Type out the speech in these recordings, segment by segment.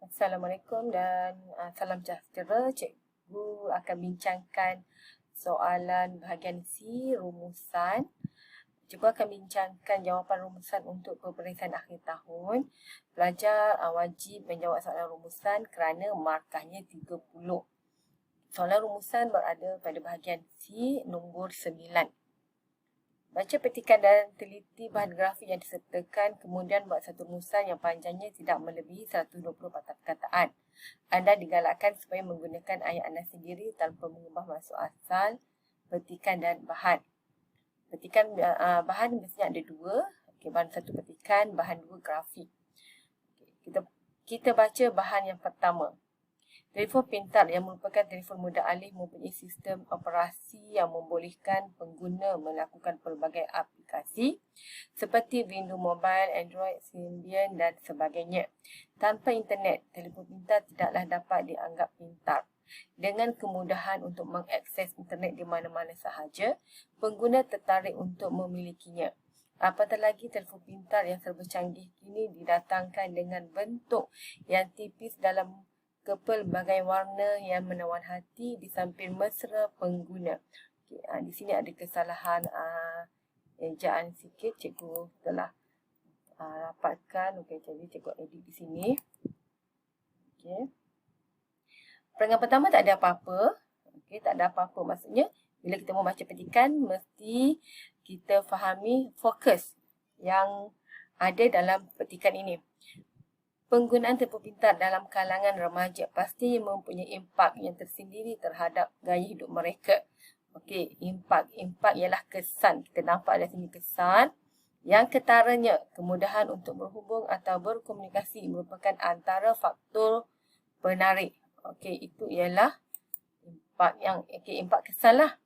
Assalamualaikum dan salam sejahtera. Cikgu akan bincangkan soalan bahagian C, rumusan. Cikgu akan bincangkan jawapan rumusan untuk peperiksaan akhir tahun. Pelajar wajib menjawab soalan rumusan kerana markahnya 30. Soalan rumusan berada pada bahagian C, nombor 9. Baca petikan dan teliti bahan grafik yang disertakan, kemudian buat satu rumusan yang panjangnya tidak melebihi 120 patah perkataan. Anda digalakkan supaya menggunakan ayat anda sendiri tanpa mengubah maksud asal, petikan dan bahan. Petikan bahan biasanya ada dua. Bahan satu petikan, bahan dua grafik. Kita baca bahan yang pertama. Telefon pintar yang merupakan telefon mudah alih mempunyai sistem operasi yang membolehkan pengguna melakukan pelbagai aplikasi seperti Windows Mobile, Android, Symbian dan sebagainya. Tanpa internet, telefon pintar tidaklah dapat dianggap pintar. Dengan kemudahan untuk mengakses internet di mana-mana sahaja, pengguna tertarik untuk memilikinya. Apatah lagi telefon pintar yang serba canggih kini didatangkan dengan bentuk yang tipis dalam kepelbagai warna yang menawan hati di samping mesra pengguna. Di sini ada kesalahan ejaan sikit, cikgu telah rapatkan. Jadi cikgu edit di sini. Perangan pertama tak ada apa-apa. Tak ada apa-apa. Maksudnya bila kita membaca petikan, mesti kita fahami fokus yang ada dalam petikan ini. Penggunaan telefon pintar dalam kalangan remaja pasti mempunyai impak yang tersendiri terhadap gaya hidup mereka. Impak ialah kesan. Kita nampak di sini kesan. Yang ketaranya, kemudahan untuk berhubung atau berkomunikasi merupakan antara faktor penarik. Itu ialah impak kesan lah.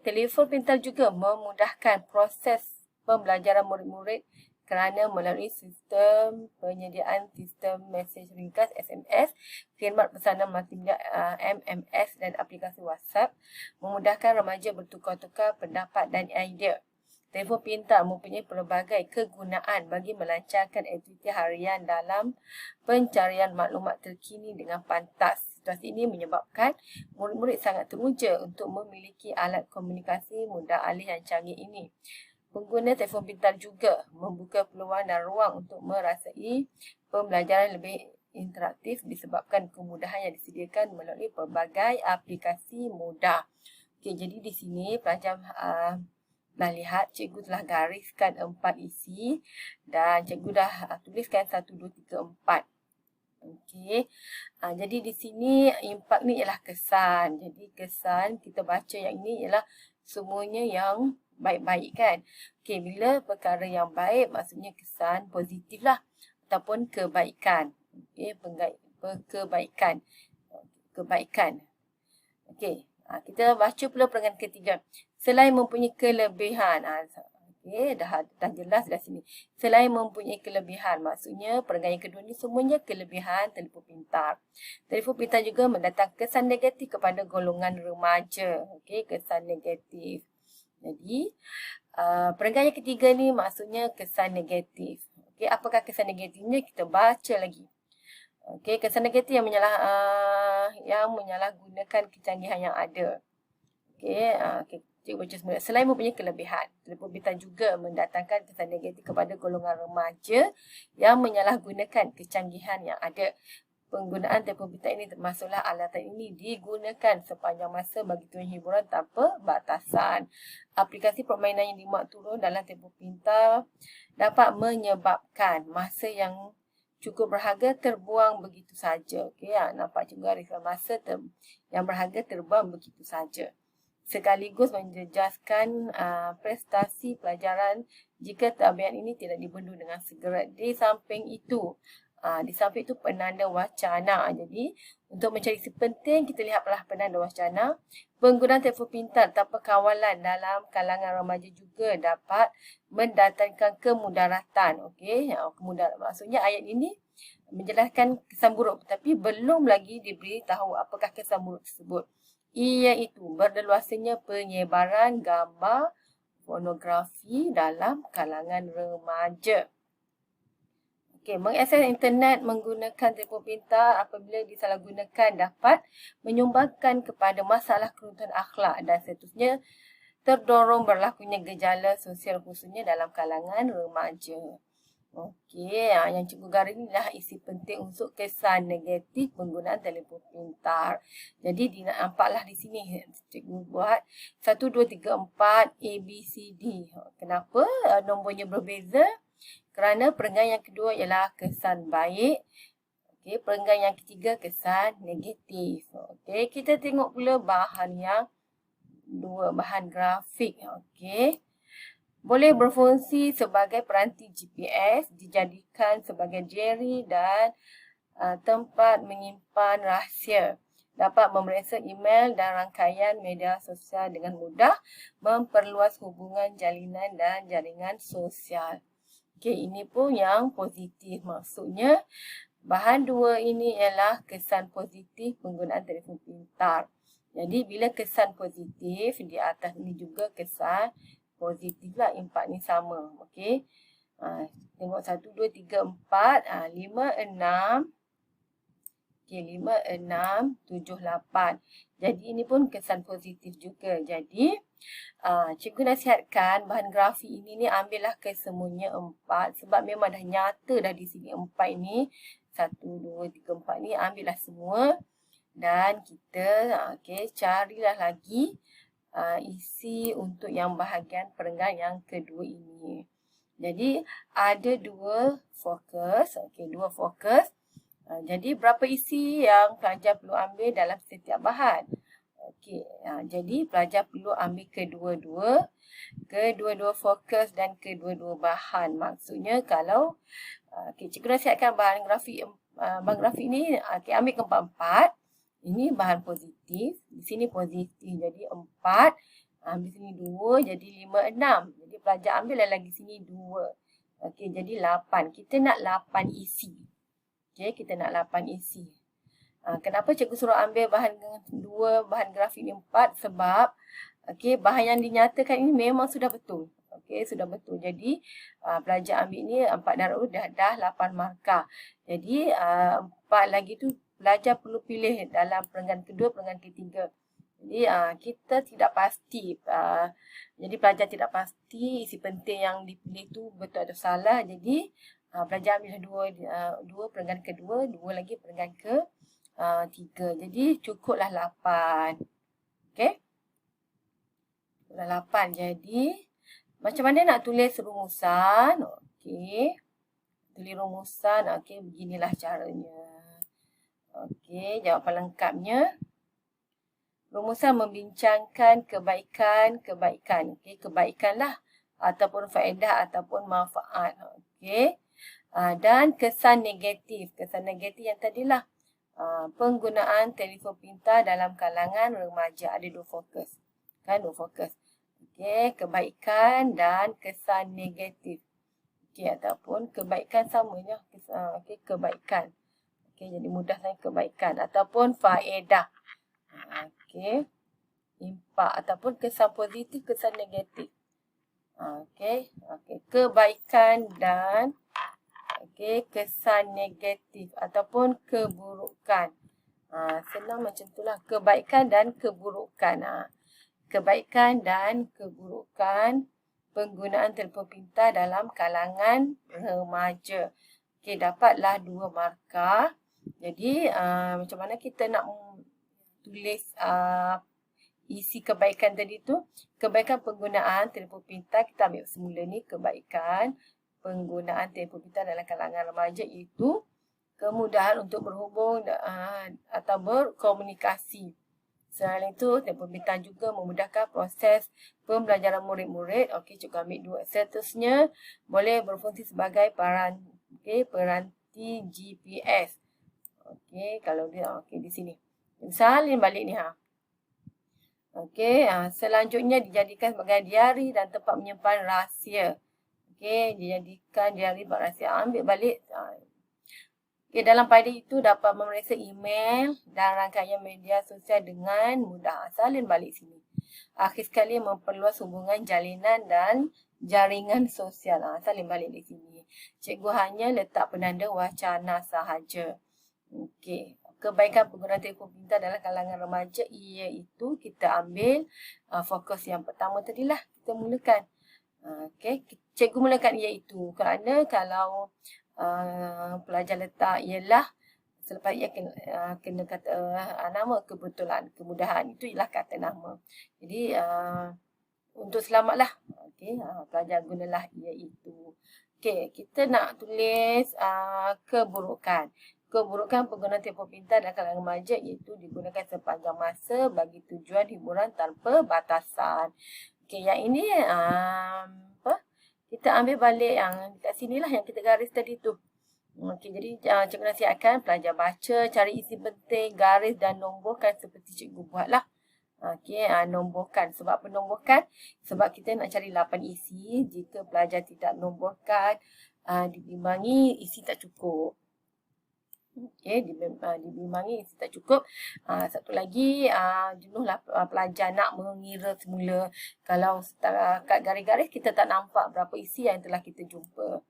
Telefon pintar juga memudahkan proses pembelajaran murid-murid kerana melalui sistem penyediaan sistem mesej ringkas SMS, khidmat pesanan multimedia MMS dan aplikasi WhatsApp, memudahkan remaja bertukar-tukar pendapat dan idea. Telefon pintar mempunyai pelbagai kegunaan bagi melancarkan aktiviti harian dalam pencarian maklumat terkini dengan pantas. Situasi ini menyebabkan murid-murid sangat teruja untuk memiliki alat komunikasi mudah alih yang canggih ini. Pengguna telefon pintar juga membuka peluang dan ruang untuk merasai pembelajaran lebih interaktif disebabkan kemudahan yang disediakan melalui pelbagai aplikasi mudah. Jadi di sini pelajar dah lihat cikgu telah gariskan 4 isi dan cikgu dah tuliskan 1, 2, 3, 4. Jadi di sini impak ni ialah kesan. Jadi kesan kita baca yang ini ialah semuanya yang baik-baik kan. Bila perkara yang baik maksudnya kesan positif lah ataupun kebaikan. Kebaikan. Kita baca pula perangan ketiga. Selain mempunyai kelebihan. Dah jelas dah sini. Selain mempunyai kelebihan, maksudnya perangan yang kedua ni semuanya kelebihan telefon pintar. Telefon pintar juga mendatangkan kesan negatif kepada golongan remaja. Kesan negatif. Jadi, perangan yang ketiga ni maksudnya kesan negatif. Apakah kesan negatifnya? Kita baca lagi. Kesan negatif yang menyalahgunakan kecanggihan yang ada. Cikgu baca semula. Selain mempunyai kelebihan, telefon pintar juga mendatangkan kesan negatif kepada golongan remaja yang menyalahgunakan kecanggihan yang ada. Penggunaan telefon pintar ini termasuklah alatan ini digunakan sepanjang masa bagi tujuan hiburan tanpa batasan. Aplikasi permainan yang dimuat turun dalam telefon pintar dapat menyebabkan masa yang cukup berharga terbuang begitu saja. Nampak juga gariskan masa yang berharga terbuang begitu saja. Sekaligus menjejaskan prestasi pelajaran jika tabiat ini tidak dibendung dengan segera. Di samping itu penanda wacana. Jadi, untuk mencari isi penting, kita lihatlah penanda wacana. Penggunaan telefon pintar tanpa kawalan dalam kalangan remaja juga dapat mendatangkan kemudaratan. Kemudaratan. Maksudnya ayat ini menjelaskan kesan buruk, tapi belum lagi diberi tahu apakah kesan buruk tersebut. Iaitu berleluasanya penyebaran gambar pornografi dalam kalangan remaja. Okey, mengakses internet menggunakan telefon pintar apabila disalahgunakan dapat menyumbangkan kepada masalah keruntuhan akhlak dan seterusnya terdorong berlakunya gejala sosial khususnya dalam kalangan remaja. Okey, yang cikgu garis ni adalah isi penting unsur kesan negatif penggunaan telefon pintar. Jadi nampaklah di sini cikgu buat 1, 2, 3, 4 A, B, C, D. Kenapa nombornya berbeza? Kerana perenggan yang kedua ialah kesan baik. Okey, perenggan yang ketiga kesan negatif. Okey, kita tengok pula bahan yang dua, bahan grafik. Okey. Boleh berfungsi sebagai peranti GPS, dijadikan sebagai diary dan tempat menyimpan rahsia. Dapat memeriksa email dan rangkaian media sosial dengan mudah, memperluas hubungan jalinan dan jaringan sosial. Okey, ini pun yang positif. Maksudnya, bahan dua ini ialah kesan positif penggunaan telefon pintar. Jadi, bila kesan positif, di atas ini juga kesan positif lah. Empat ni sama. Okey. Tengok 1, 2, 3, 4. 5, 6. Okey, 5, 6, 7, 8. Jadi, ini pun kesan positif juga. Jadi, cikgu nasihatkan bahan grafik ini ni ambillah kesemuanya 4 sebab memang dah nyata dah di sini 4 ni. 1, 2, 3, 4 ni ambillah semua dan kita carilah lagi isi untuk yang bahagian perenggan yang kedua ini. Jadi ada dua fokus. Okey, dua fokus. Jadi berapa isi yang pelajar perlu ambil dalam setiap bahan? Okey, jadi pelajar perlu ambil kedua-dua fokus dan kedua-dua bahan. Maksudnya kalau cikgu nasihatkan bahan grafik ni ambil keempat-empat. Ini bahan positif, di sini positif jadi 4, ambil sini 2 jadi 5, 6. Jadi pelajar ambil lagi sini 2. Okey, jadi 8. Kita nak 8 isi. Okey, kita nak 8 isi. Kenapa cikgu suruh ambil bahan grafik ni 4? Sebab bahan yang dinyatakan ini memang sudah betul. Okey, sudah betul. Jadi pelajar ambil ni 4 darab dah 8 markah. Jadi 4 lagi tu pelajar perlu pilih dalam perenggan kedua, perenggan ketiga. Jadi kita tidak pasti. Jadi pelajar tidak pasti isi penting yang dipilih tu betul atau salah. Jadi pelajar ambil dua perenggan kedua, 2 lagi perenggan ketiga. Jadi cukuplah 8. Okey. Cukuplah 8. Jadi macam mana nak tulis rumusan? Okey. Tulis rumusan. Okey, beginilah caranya. Okey, jawapan lengkapnya. Rumusan membincangkan kebaikan. Okey, kebaikan lah. Ataupun faedah ataupun manfaat. Okey. Dan kesan negatif. Kesan negatif yang tadilah. Penggunaan telefon pintar dalam kalangan remaja. Ada 2 fokus. Kan, 2 fokus. Okey, kebaikan dan kesan negatif. Okey, ataupun kebaikan samanya. Okey, kebaikan. Okey, jadi mudah saya kebaikan ataupun faedah. Okey. Impak ataupun kesan positif, kesan negatif. Okey. Okey, kebaikan dan kesan negatif ataupun keburukan. Senang macam itulah, kebaikan dan keburukan. Kebaikan dan keburukan penggunaan telefon pintar dalam kalangan remaja. Okey, dapatlah 2 markah. Jadi macam mana kita nak tulis isi kebaikan tadi tu? Kebaikan penggunaan telefon pintar, kita ambil semula ni kebaikan penggunaan telefon pintar dalam kalangan remaja itu kemudahan untuk berhubung atau berkomunikasi. Selain itu, telefon pintar juga memudahkan proses pembelajaran murid-murid. Okey, cikgu ambil 2. Seterusnya boleh berfungsi sebagai peranti GPS. Okey, kalau dia di sini. Salin balik ni Okey, selanjutnya dijadikan sebagai diari dan tempat menyimpan rahsia. Okey, dijadikan diari berrahsia. Ambil balik. Okey, dalam pada itu dapat memeriksa email dan rangkaian media sosial dengan mudah. Salin balik sini. Akhir sekali memperluas hubungan jalinan dan jaringan sosial. Salin balik di sini. Cikgu hanya letak penanda wacana sahaja. Okey. Kebaikan penggunaan telefon pintar dalam kalangan remaja iaitu kita ambil fokus yang pertama tadilah. Kita mulakan. Okey. Cikgu mulakan iaitu kerana kalau pelajar letak ialah selepas ia kena kata nama kebetulan, kemudahan itu ialah kata nama. Jadi untuk selamatlah. Okey, pelajar gunalah iaitu. Okey, kita nak tulis keburukan. Keburukan penggunaan telefon pintar dalam kalangan remaja iaitu digunakan sepanjang masa bagi tujuan hiburan tanpa batasan. Okey, yang ini kita ambil balik yang kat sinilah yang kita garis tadi tu. Okey, jadi cikgu nasihatkan pelajar baca, cari isi penting, garis dan nomborkan seperti cikgu buatlah. Okey, nomborkan. Sebab apa nomborkan? Sebab kita nak cari 8 isi. Jika pelajar tidak nomborkan, dibimbangi isi tak cukup. Okey, dibimbangi isi tak cukup. Satu lagi, jenuhlah pelajar nak mengira semula. Kalau kat garis-garis kita tak nampak berapa isi yang telah kita jumpa.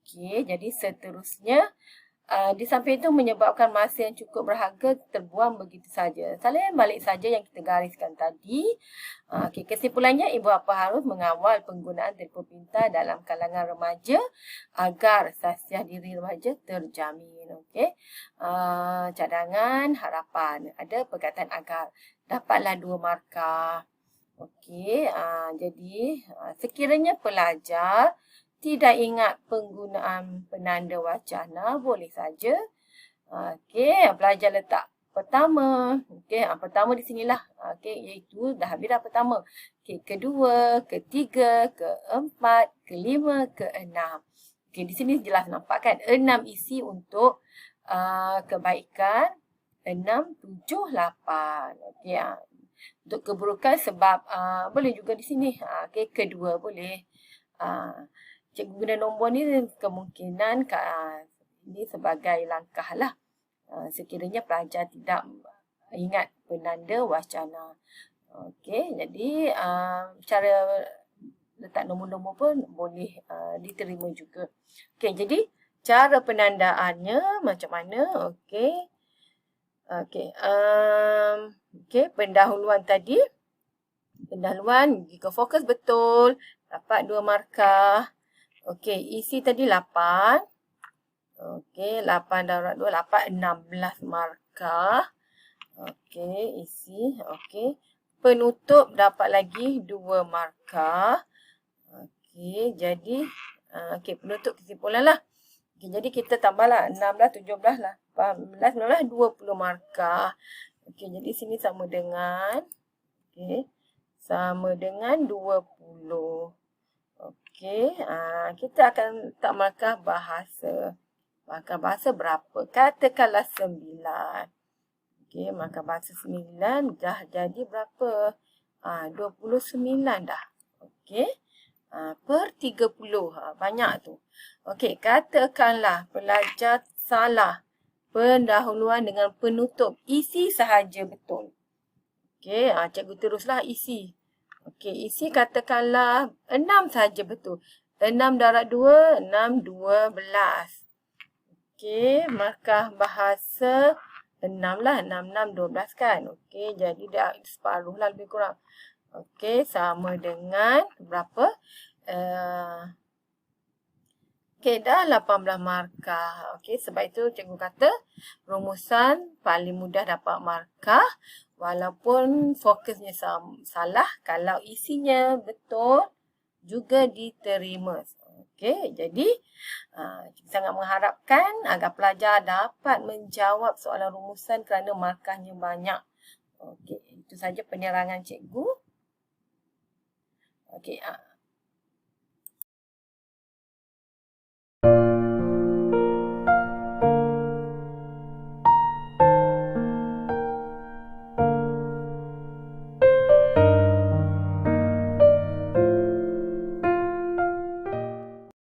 Okey, jadi seterusnya, di samping itu menyebabkan masa yang cukup berharga terbuang begitu saja. Salin balik saja yang kita gariskan tadi. Okey, kesimpulannya ibu bapa harus mengawal penggunaan telefon pintar dalam kalangan remaja agar sasiah diri remaja terjamin. Okey. Cadangan harapan. Ada perkataan agar. Dapatlah 2 markah. Okey, jadi sekiranya pelajar tidak ingat penggunaan penanda wacana, boleh saja. Okey, pelajar letak pertama. Okey, pertama di sinilah. Okey, iaitu dah habis dah pertama. Okey, kedua, ketiga, keempat, kelima, keenam. Okey, di sini jelas nampak kan? 6 isi untuk kebaikan. 6, 7, 8. Okey, untuk keburukan sebab boleh juga di sini. Okey, kedua boleh. Cikgu guna nombor ni kemungkinan ini sebagai langkah lah. Sekiranya pelajar tidak ingat penanda wacana. Okey, jadi cara letak nombor-nombor pun boleh diterima juga. Okey, jadi cara penandaannya macam mana? Okey. Okey, pendahuluan tadi. Pendahuluan, jika fokus betul, dapat 2 markah. Okey, isi tadi 8. Okey, 8 darab 2, 8, 16 markah. Okey, isi. Okey. Penutup dapat lagi 2 markah. Okey, jadi penutup kesimpulan lah. Okey, jadi kita tambahlah 16, 17, 18, 19, 20 markah. Okey, jadi sini sama dengan sama dengan 20. Okey, kita akan letak markah bahasa. Markah bahasa berapa? Katakanlah 9. Okey, markah bahasa 9 dah jadi berapa? 29 dah. Okey, per 30. Banyak tu. Okey, katakanlah pelajar salah pendahuluan dengan penutup. Isi sahaja betul. Okey, cikgu teruslah isi. Okey, isi katakanlah 6 saja betul. 6 darab 2, 6, 12. Okey, markah bahasa 6 lah. 6, 6, 12 kan. Okey, jadi dah separuh lah lebih kurang. Okey, sama dengan berapa? Okey, dah 18 markah. Okey, sebab itu cikgu kata rumusan paling mudah dapat markah. Walaupun fokusnya salah, kalau isinya betul juga diterima. Okey, jadi sangat mengharapkan agar pelajar dapat menjawab soalan rumusan kerana markahnya banyak. Okey, itu saja penerangan cikgu. Okey,